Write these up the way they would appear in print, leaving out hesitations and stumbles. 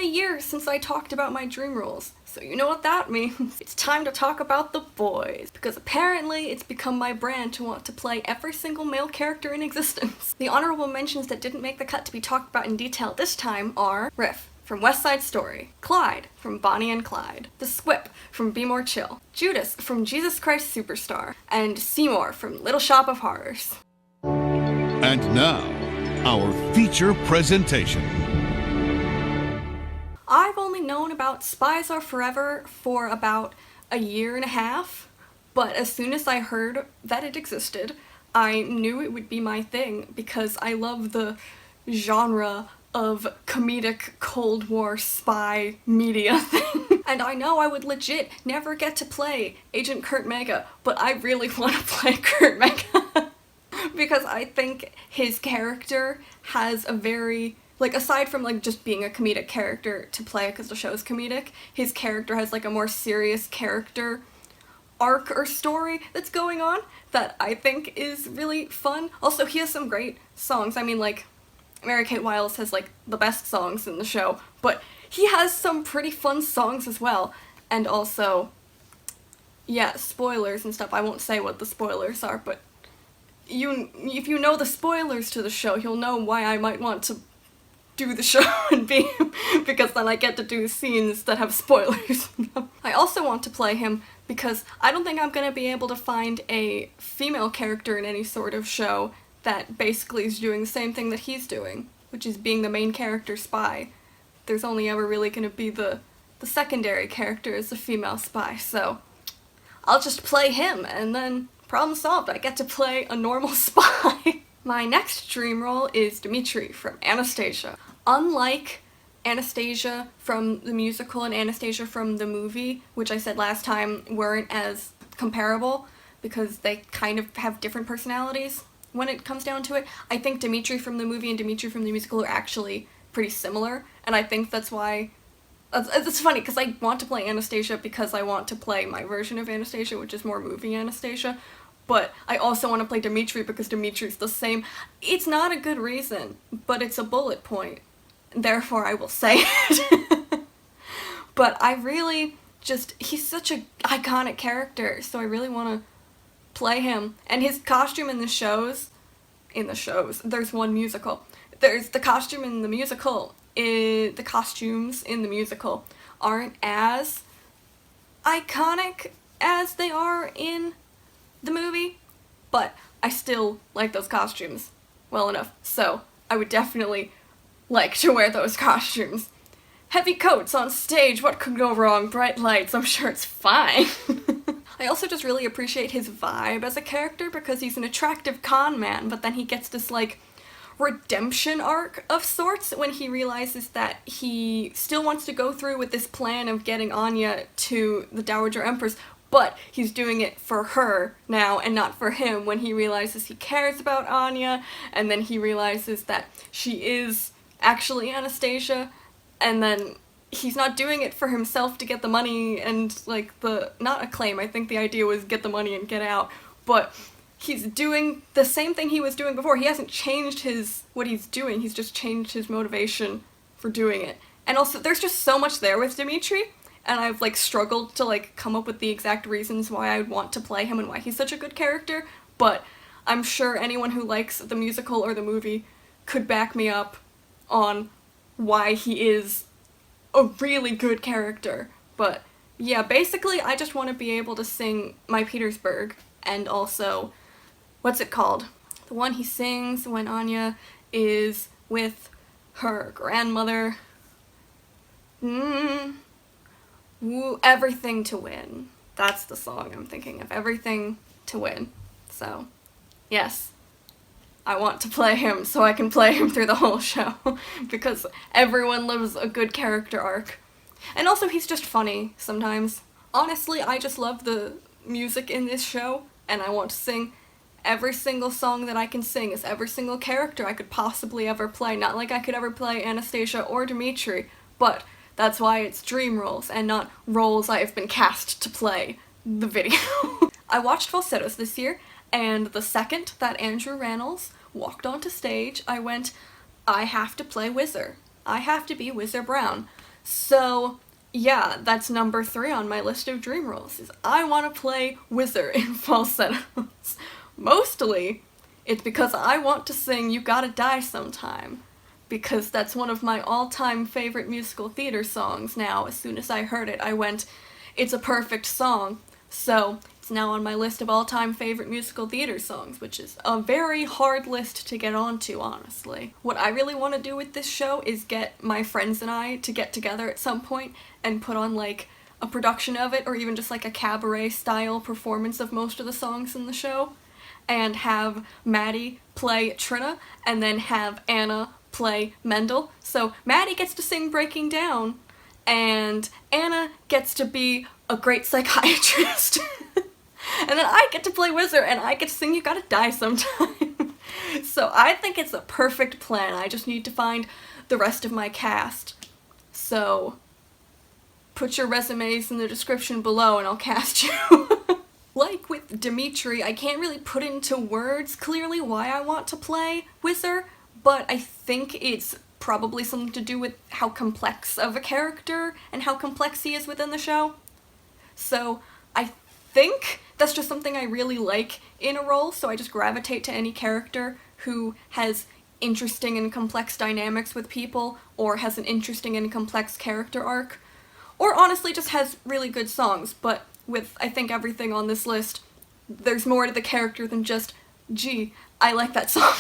a year since I talked about my dream roles, so you know what that means. It's time to talk about the boys, because apparently it's become my brand to want to play every single male character in existence. The honorable mentions that didn't make the cut to be talked about in detail this time are Riff from West Side Story, Clyde from Bonnie and Clyde, the Squip from Be More Chill, Judas from Jesus Christ Superstar, and Seymour from Little Shop of Horrors. And now, our feature presentation. I've only known about Spies Are Forever for about a year and a half, but as soon as I heard that it existed, I knew it would be my thing because I love the genre of comedic Cold War spy media thing. And I know I would legit never get to play Agent Kurt Mega, but I really want to play Kurt Mega because I think his character has a very, like, aside from, like, just being a comedic character to play because the show's comedic, his character has, like, a more serious character arc or story that's going on that I think is really fun. Also, he has some great songs. I mean, like, Mary-Kate Wiles has, like, the best songs in the show, but he has some pretty fun songs as well. And also, yeah, spoilers and stuff. I won't say what the spoilers are, but if you know the spoilers to the show, you'll know why I might want to do the show and be him, because then I get to do scenes that have spoilers. I also want to play him because I don't think I'm going to be able to find a female character in any sort of show that basically is doing the same thing that he's doing, which is being the main character spy. There's only ever really going to be the secondary character as a female spy, so I'll just play him, and then problem solved. I get to play a normal spy. My next dream role is Dimitri from Anastasia. Unlike Anastasia from the musical and Anastasia from the movie, which I said last time weren't as comparable because they kind of have different personalities when it comes down to it, I think Dimitri from the movie and Dimitri from the musical are actually pretty similar, and I think that's why it's funny because I want to play Anastasia because I want to play my version of Anastasia, which is more movie Anastasia, but I also want to play Dimitri because Dimitri's the same. It's not a good reason, but it's a bullet point. Therefore, I will say it. But I really he's such an iconic character, so I really want to play him. And his costume in the shows, there's one musical. There's the costume in the musical. The costumes in the musical aren't as iconic as they are in the movie, but I still like those costumes well enough, so I would definitely like to wear those costumes. Heavy coats on stage, what could go wrong? Bright lights, I'm sure it's fine. I also just really appreciate his vibe as a character because he's an attractive con man, but then he gets this, like, redemption arc of sorts when he realizes that he still wants to go through with this plan of getting Anya to the Dowager Empress, but he's doing it for her now and not for him when he realizes he cares about Anya, and then he realizes that she is actually Anastasia, and then he's not doing it for himself to get the money and, like, not acclaim, I think the idea was get the money and get out, but he's doing the same thing he was doing before. He hasn't changed what he's doing, he's just changed his motivation for doing it. And also, there's just so much there with Dimitri, and I've, like, struggled to, like, come up with the exact reasons why I would want to play him and why he's such a good character, but I'm sure anyone who likes the musical or the movie could back me up on why he is a really good character. But yeah, basically I just want to be able to sing My Petersburg, and also, what's it called? The one he sings when Anya is with her grandmother. Everything to Win. That's the song I'm thinking of. Everything to Win. So, yes. I want to play him so I can play him through the whole show, because everyone loves a good character arc. And also, he's just funny sometimes. Honestly, I just love the music in this show, and I want to sing every single song that I can sing as every single character I could possibly ever play. Not like I could ever play Anastasia or Dimitri, but that's why it's dream roles and not roles I have been cast to play the video. I watched Falsettos this year, and the second that Andrew Rannells walked onto stage, I went, I have to play Whizzer. I have to be Whizzer Brown. So, yeah, that's number 3 on my list of dream roles, is I want to play Whizzer in falsettos. Mostly, it's because I want to sing You Gotta Die Sometime, because that's one of my all-time favorite musical theater songs now. As soon as I heard it, I went, it's a perfect song. So, it's now on my list of all-time favorite musical theater songs, which is a very hard list to get onto, honestly. What I really want to do with this show is get my friends and I to get together at some point and put on, like, a production of it, or even just, like, a cabaret-style performance of most of the songs in the show, and have Maddie play Trina, and then have Anna play Mendel. So Maddie gets to sing Breaking Down, and Anna gets to be a great psychiatrist. And then I get to play Whizzer, and I get to sing You Gotta Die Sometime. So I think it's a perfect plan. I just need to find the rest of my cast. So put your resumes in the description below and I'll cast you. Like with Dimitri, I can't really put into words clearly why I want to play Whizzer, but I think it's probably something to do with how complex of a character and how complex he is within the show. So I think that's just something I really like in a role, so I just gravitate to any character who has interesting and complex dynamics with people, or has an interesting and complex character arc, or honestly just has really good songs. But with, I think, everything on this list, there's more to the character than just, gee, I like that song.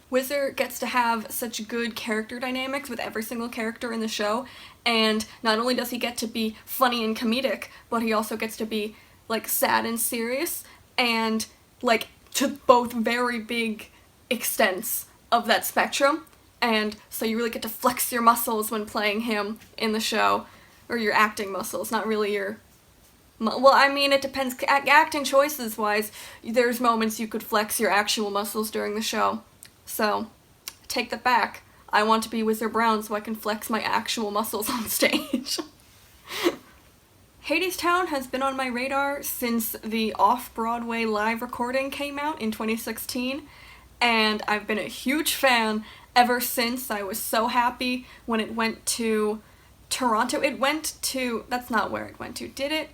Whizzer gets to have such good character dynamics with every single character in the show, and not only does he get to be funny and comedic, but he also gets to be, like, sad and serious, and, like, to both very big extents of that spectrum, and so you really get to flex your muscles when playing him in the show, or your acting muscles, not really your... Well, I mean, it depends. Acting choices-wise, there's moments you could flex your actual muscles during the show. So, take that back. I want to be Whizzer Brown so I can flex my actual muscles on stage. Hadestown has been on my radar since the off-Broadway live recording came out in 2016, and I've been a huge fan ever since. I was so happy when it went to Toronto. It went to... That's not where it went to, did it?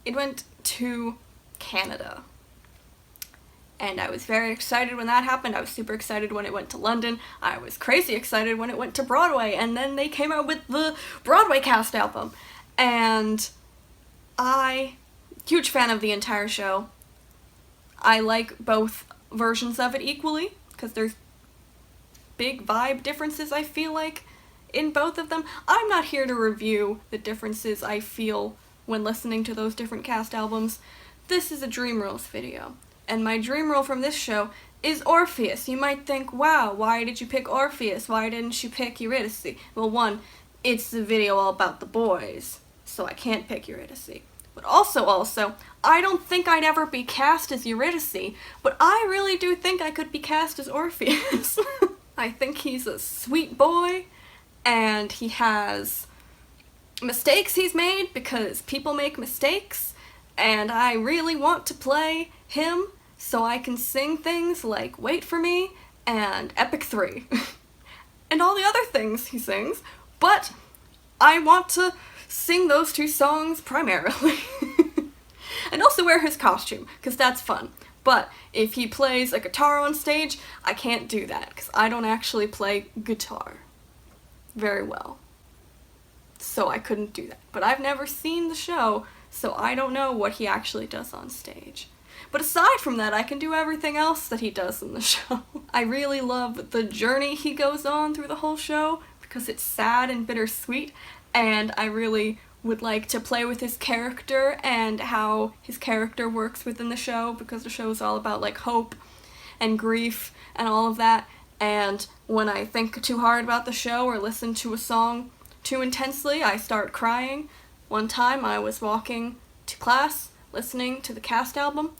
It went to Canada. And I was very excited when that happened. I was super excited when it went to London. I was crazy excited when it went to Broadway. And then they came out with the Broadway cast album. And huge fan of the entire show. I like both versions of it equally, because there's big vibe differences, I feel like, in both of them. I'm not here to review the differences I feel when listening to those different cast albums. This is a Dream Roles video. And my dream role from this show is Orpheus. You might think, wow, why did you pick Orpheus? Why didn't you pick Eurydice? Well, one, it's a video all about the boys, so I can't pick Eurydice. But also, I don't think I'd ever be cast as Eurydice, but I really do think I could be cast as Orpheus. I think he's a sweet boy, and he has mistakes he's made because people make mistakes, and I really want to play him so I can sing things like Wait For Me and Epic 3 and all the other things he sings, but I want to sing those 2 songs primarily. And also wear his costume, because that's fun. But if he plays a guitar on stage, I can't do that, because I don't actually play guitar very well. So I couldn't do that. But I've never seen the show, so I don't know what he actually does on stage. But aside from that, I can do everything else that he does in the show. I really love the journey he goes on through the whole show, because it's sad and bittersweet, and I really would like to play with his character and how his character works within the show, because the show is all about, like, hope and grief and all of that. And when I think too hard about the show or listen to a song too intensely, I start crying. One time I was walking to class listening to the cast album,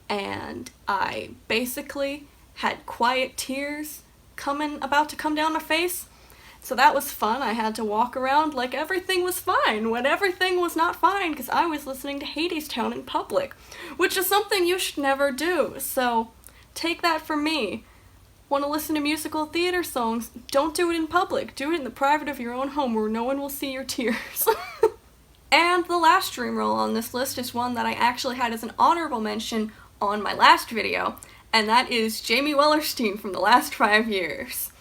and I basically had quiet tears about to come down my face. So that was fun. I had to walk around like everything was fine when everything was not fine, because I was listening to Hadestown in public, which is something you should never do. So take that from me. Want to listen to musical theater songs? Don't do it in public. Do it in the private of your own home where no one will see your tears. And the last dream role on this list is one that I actually had as an honorable mention on my last video, and that is Jamie Wellerstein from The Last 5 Years.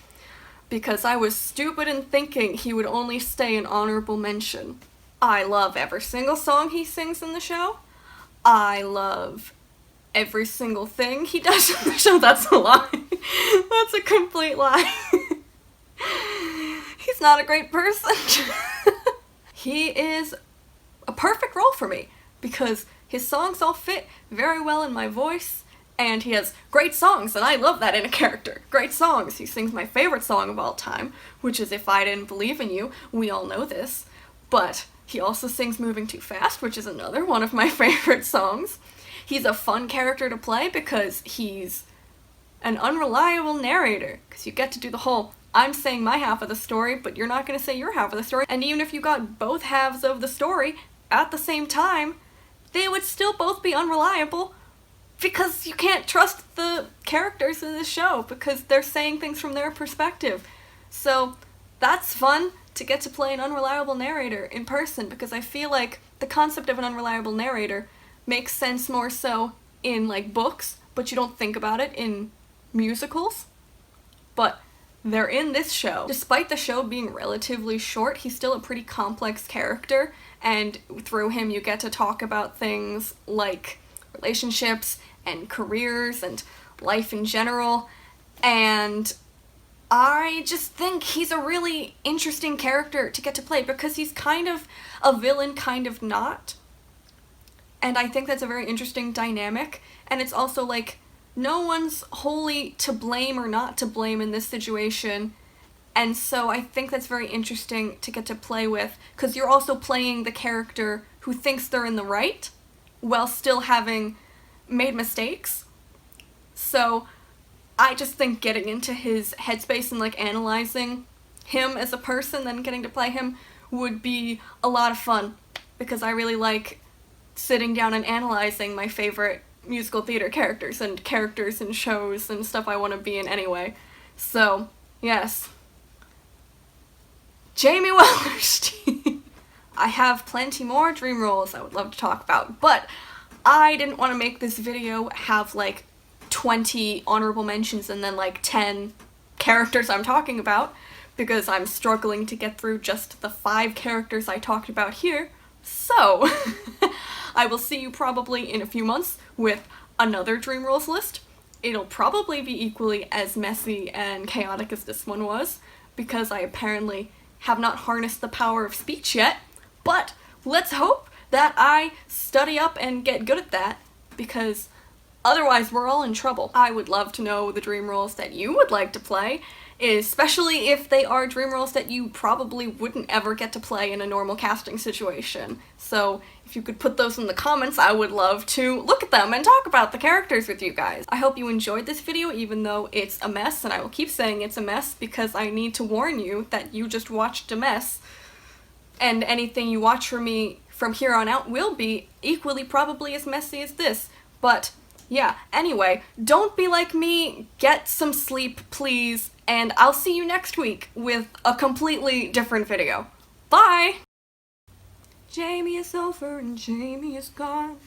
Because I was stupid in thinking he would only stay an honorable mention. I love every single song he sings in the show. I love every single thing he does in the show. That's a lie. That's a complete lie. He's not a great person. He is a perfect role for me because his songs all fit very well in my voice. And he has great songs, and I love that in a character. Great songs. He sings my favorite song of all time, which is If I Didn't Believe in You. We all know this. But he also sings Moving Too Fast, which is another one of my favorite songs. He's a fun character to play because he's an unreliable narrator. Because you get to do the whole, I'm saying my half of the story, but you're not going to say your half of the story. And even if you got both halves of the story at the same time, they would still both be unreliable. Because you can't trust the characters in this show because they're saying things from their perspective. So that's fun to get to play an unreliable narrator in person because I feel like the concept of an unreliable narrator makes sense more so in like books, but you don't think about it in musicals. But they're in this show. Despite the show being relatively short, he's still a pretty complex character, and through him you get to talk about things like relationships and careers and life in general, and I just think he's a really interesting character to get to play because he's kind of a villain, kind of not, and I think that's a very interesting dynamic, and it's also like no one's wholly to blame or not to blame in this situation, and so I think that's very interesting to get to play with because you're also playing the character who thinks they're in the right while still having made mistakes. So I just think getting into his headspace and like analyzing him as a person, then getting to play him would be a lot of fun because I really like sitting down and analyzing my favorite musical theater characters and characters in shows and stuff I want to be in anyway. So yes, Jamie Wellerstein. I have plenty more dream roles I would love to talk about, but I didn't want to make this video have like 20 honorable mentions and then like 10 characters I'm talking about because I'm struggling to get through just the 5 characters I talked about here. So I will see you probably in a few months with another dream roles list. It'll probably be equally as messy and chaotic as this one was because I apparently have not harnessed the power of speech yet, but let's hope that I study up and get good at that, because otherwise we're all in trouble. I would love to know the dream roles that you would like to play, especially if they are dream roles that you probably wouldn't ever get to play in a normal casting situation. So if you could put those in the comments, I would love to look at them and talk about the characters with you guys. I hope you enjoyed this video, even though it's a mess, and I will keep saying it's a mess because I need to warn you that you just watched a mess, and anything you watch from me from here on out will be equally probably as messy as this. But yeah, anyway, don't be like me, get some sleep please, and I'll see you next week with a completely different video. Bye! Jamie is over and Jamie is gone.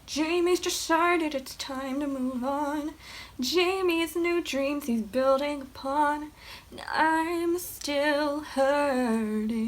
Jamie's decided it's time to move on. Jamie's new dreams he's building upon, and I'm still hurting.